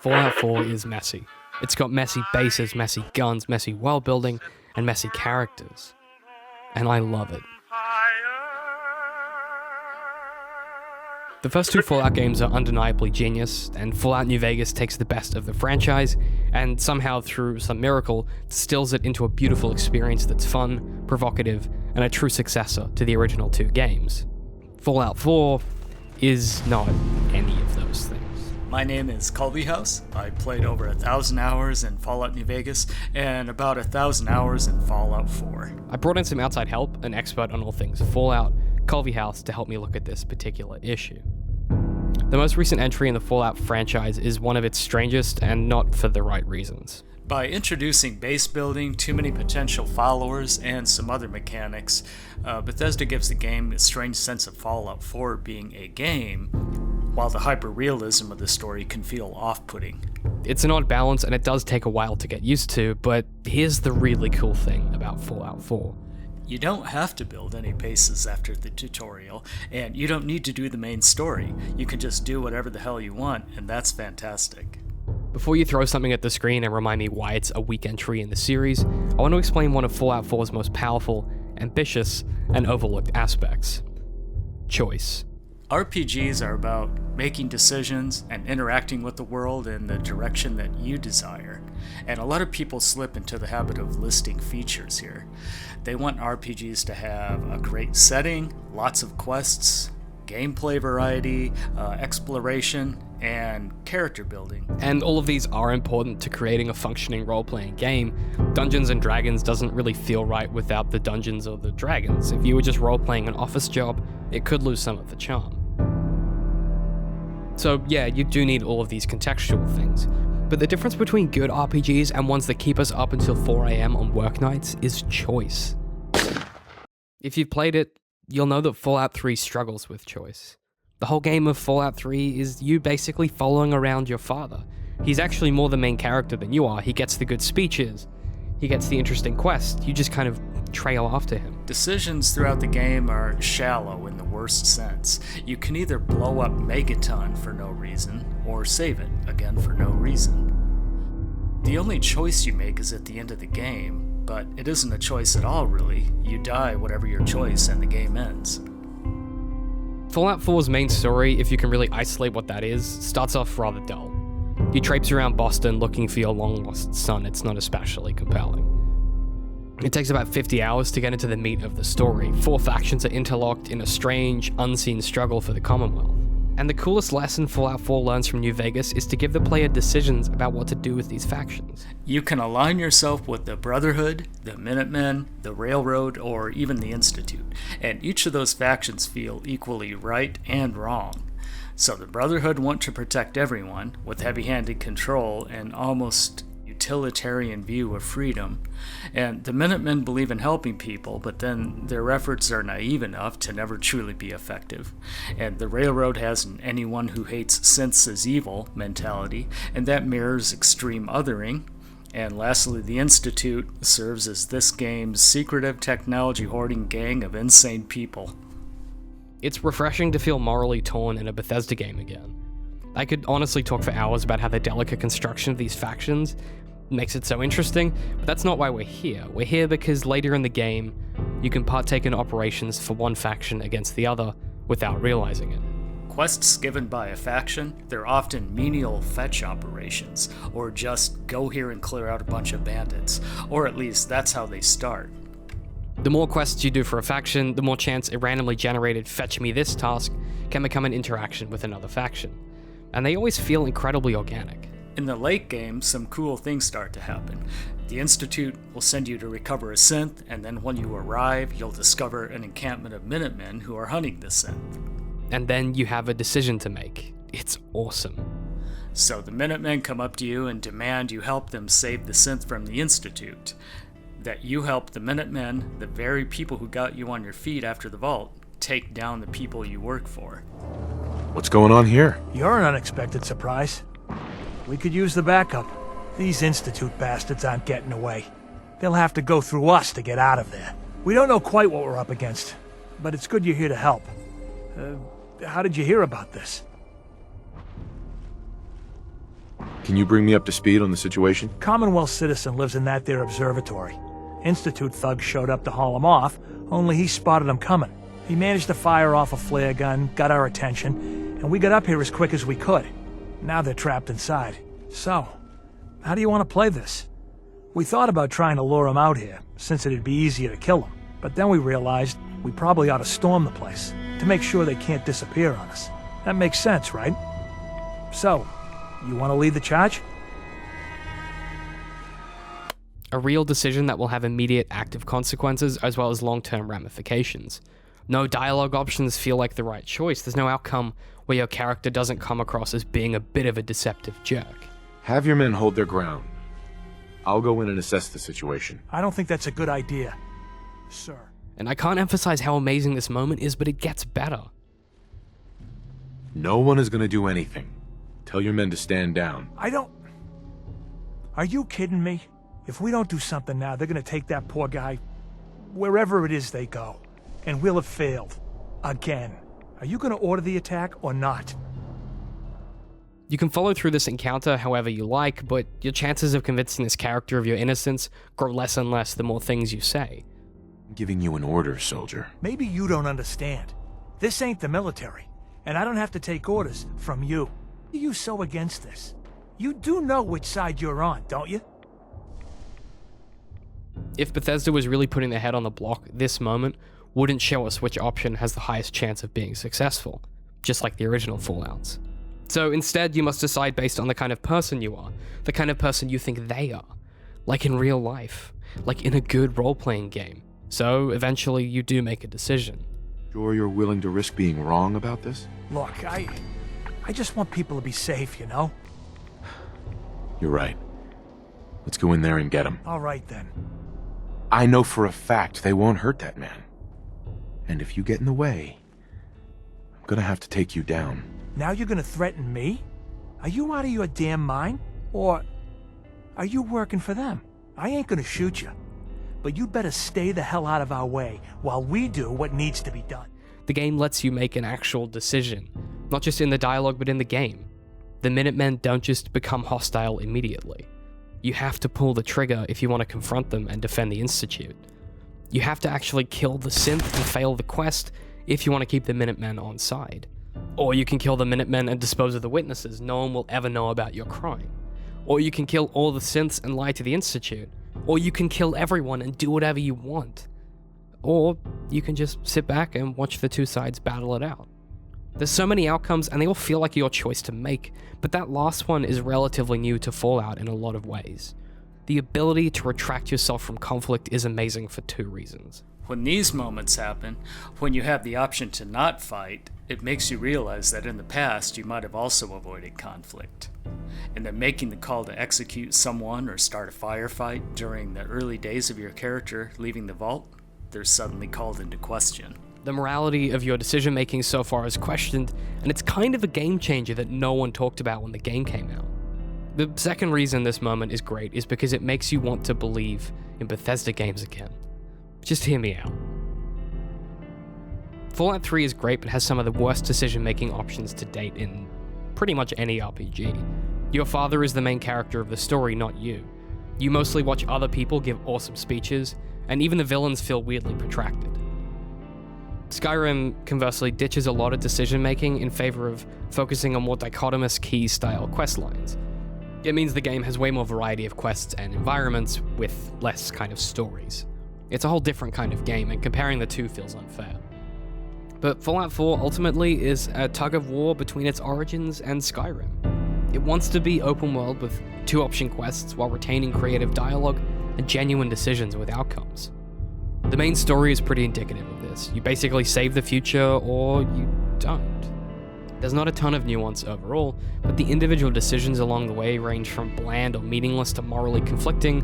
Fallout 4 is messy. It's got messy bases, messy guns, messy world building, and messy characters. And I love it. The first two Fallout games are undeniably genius, and Fallout New Vegas takes the best of the franchise, and somehow through some miracle, distills it into a beautiful experience that's fun, provocative, and a true successor to the original two games. Fallout 4 is not any of those things. My name is Colby House. I played over 1,000 hours in Fallout New Vegas and about 1,000 hours in Fallout 4. I brought in some outside help, an expert on all things Fallout, Colby House, to help me look at this particular issue. The most recent entry in the Fallout franchise is one of its strangest, and not for the right reasons. By introducing base building, too many potential followers, and some other mechanics, Bethesda gives the game a strange sense of Fallout 4 being a game, while the hyper-realism of the story can feel off-putting. It's an odd balance, and it does take a while to get used to, but here's the really cool thing about Fallout 4. You don't have to build any bases after the tutorial, and you don't need to do the main story. You can just do whatever the hell you want, and that's fantastic. Before you throw something at the screen and remind me why it's a weak entry in the series, I want to explain one of Fallout 4's most powerful, ambitious, and overlooked aspects: choice. RPGs are about making decisions and interacting with the world in the direction that you desire. And a lot of people slip into the habit of listing features here. They want RPGs to have a great setting, lots of quests, gameplay variety, exploration, and character building. And all of these are important to creating a functioning role-playing game. Dungeons and Dragons doesn't really feel right without the dungeons or the dragons. If you were just role-playing an office job, it could lose some of the charm. So yeah, you do need all of these contextual things. But the difference between good RPGs and ones that keep us up until 4 AM on work nights is choice. If you've played it, you'll know that Fallout 3 struggles with choice. The whole game of Fallout 3 is you basically following around your father. He's actually more the main character than you are. He gets the good speeches. He gets the interesting quests. You just kind of trail after him. Decisions throughout the game are shallow in the worst sense. You can either blow up Megaton for no reason, or save it, again for no reason. The only choice you make is at the end of the game, but it isn't a choice at all really. You die whatever your choice and the game ends. Fallout 4's main story, if you can really isolate what that is, starts off rather dull. You traipse around Boston looking for your long-lost son. It's not especially compelling. It takes about 50 hours to get into the meat of the story. 4 factions are interlocked in a strange, unseen struggle for the Commonwealth. And the coolest lesson Fallout 4 learns from New Vegas is to give the player decisions about what to do with these factions. You can align yourself with the Brotherhood, the Minutemen, the Railroad, or even the Institute, and each of those factions feel equally right and wrong. So the Brotherhood want to protect everyone, with heavy-handed control and almost utilitarian view of freedom, and the Minutemen believe in helping people, but then their efforts are naive enough to never truly be effective. And the Railroad has an anyone who hates synths is evil mentality, and that mirrors extreme othering. And lastly, the Institute serves as this game's secretive technology hoarding gang of insane people. It's refreshing to feel morally torn in a Bethesda game again. I could honestly talk for hours about how the delicate construction of these factions makes it so interesting, but that's not why we're here. We're here because later in the game, you can partake in operations for one faction against the other without realizing it. Quests given by a faction, they're often menial fetch operations, or just go here and clear out a bunch of bandits, or at least that's how they start. The more quests you do for a faction, the more chance a randomly generated fetch me this task can become an interaction with another faction. And they always feel incredibly organic. In the late game, some cool things start to happen. The Institute will send you to recover a synth, and then when you arrive, you'll discover an encampment of Minutemen who are hunting the synth. And then you have a decision to make. It's awesome. So the Minutemen come up to you and demand you help them save the synth from the Institute. That you help the Minutemen, the very people who got you on your feet after the vault, take down the people you work for. What's going on here? You're an unexpected surprise. We could use the backup. These Institute bastards aren't getting away. They'll have to go through us to get out of there. We don't know quite what we're up against, but it's good you're here to help. How did you hear about this? Can you bring me up to speed on the situation? Commonwealth citizen lives in that there observatory. Institute thugs showed up to haul him off, only he spotted them coming. He managed to fire off a flare gun, got our attention, and we got up here as quick as we could. Now they're trapped inside. So, how do you want to play this? We thought about trying to lure them out here, since it'd be easier to kill them. But then we realized we probably ought to storm the place, to make sure they can't disappear on us. That makes sense, right? So, you want to lead the charge? A real decision that will have immediate active consequences as well as long-term ramifications. No dialogue options feel like the right choice. There's no outcome where your character doesn't come across as being a bit of a deceptive jerk. Have your men hold their ground. I'll go in and assess the situation. I don't think that's a good idea, sir. And I can't emphasize how amazing this moment is, but it gets better. No one is going to do anything. Tell your men to stand down. Are you kidding me? If we don't do something now, they're gonna take that poor guy wherever it is they go. And we'll have failed. Again. Are you gonna order the attack or not? You can follow through this encounter however you like, but your chances of convincing this character of your innocence grow less and less the more things you say. I'm giving you an order, soldier. Maybe you don't understand. This ain't the military, and I don't have to take orders from you. Why are you so against this? You do know which side you're on, don't you? If Bethesda was really putting their head on the block, this moment wouldn't show us which option has the highest chance of being successful, just like the original Fallouts. So instead, you must decide based on the kind of person you are, the kind of person you think they are, like in real life, like in a good role-playing game. So eventually, you do make a decision. Sure you're willing to risk being wrong about this? Look, I just want people to be safe, you know? You're right. Let's go in there and get them. All right, then. I know for a fact they won't hurt that man. And if you get in the way, I'm gonna have to take you down. Now you're gonna threaten me? Are you out of your damn mind? Or are you working for them? I ain't gonna shoot you. But you'd better stay the hell out of our way while we do what needs to be done. The game lets you make an actual decision, not just in the dialogue but in the game. The Minutemen don't just become hostile immediately. You have to pull the trigger if you want to confront them and defend the Institute. You have to actually kill the synth and fail the quest if you want to keep the Minutemen on side. Or you can kill the Minutemen and dispose of the witnesses. No one will ever know about your crime. Or you can kill all the synths and lie to the Institute. Or you can kill everyone and do whatever you want. Or you can just sit back and watch the two sides battle it out. There's so many outcomes and they all feel like your choice to make, but that last one is relatively new to Fallout in a lot of ways. The ability to retract yourself from conflict is amazing for two reasons. When these moments happen, when you have the option to not fight, it makes you realize that in the past you might have also avoided conflict, and that making the call to execute someone or start a firefight during the early days of your character leaving the vault, they're suddenly called into question. The morality of your decision-making so far is questioned, and it's kind of a game changer that no one talked about when the game came out. The second reason this moment is great is because it makes you want to believe in Bethesda games again. Just hear me out. Fallout 3 is great, but has some of the worst decision-making options to date in pretty much any RPG. Your father is the main character of the story, not you. You mostly watch other people give awesome speeches, and even the villains feel weirdly protracted. Skyrim, conversely, ditches a lot of decision-making in favor of focusing on more dichotomous key-style quest lines. It means the game has way more variety of quests and environments with less kind of stories. It's a whole different kind of game, and comparing the two feels unfair. But Fallout 4 ultimately is a tug-of-war between its origins and Skyrim. It wants to be open world with two-option quests while retaining creative dialogue and genuine decisions with outcomes. The main story is pretty indicative of this. You basically save the future, or you don't. There's not a ton of nuance overall, but the individual decisions along the way range from bland or meaningless to morally conflicting,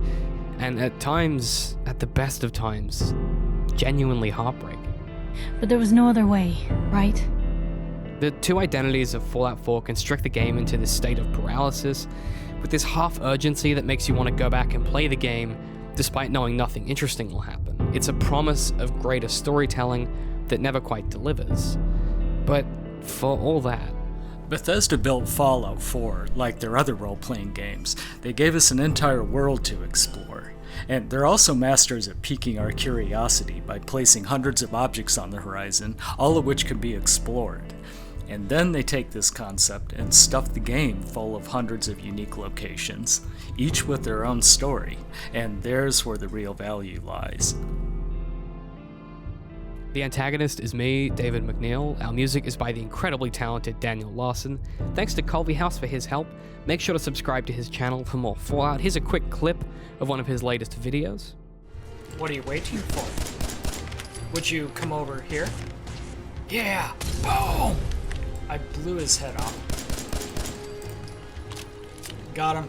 and at times, at the best of times, genuinely heartbreaking. But there was no other way, right? The two identities of Fallout 4 constrict the game into this state of paralysis, with this half-urgency that makes you want to go back and play the game, despite knowing nothing interesting will happen. It's a promise of greater storytelling that never quite delivers. But for all that, Bethesda built Fallout 4 like their other role-playing games. They gave us an entire world to explore. And they're also masters at piquing our curiosity by placing hundreds of objects on the horizon, all of which can be explored. And then they take this concept and stuff the game full of hundreds of unique locations, each with their own story, and there's where the real value lies. The antagonist is me, David McNeil. Our music is by the incredibly talented Daniel Larson. Thanks to Colby House for his help. Make sure to subscribe to his channel for more Fallout. Here's a quick clip of one of his latest videos. What are you waiting for? Would you come over here? Yeah! Boom! I blew his head off. Got him.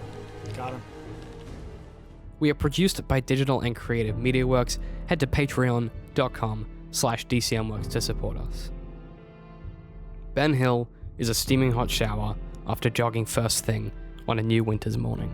Got him. We are produced by Digital and Creative Media Works. Head to patreon.com/DCMworks to support us. Ben Hill is a steaming hot shower after jogging first thing on a new winter's morning.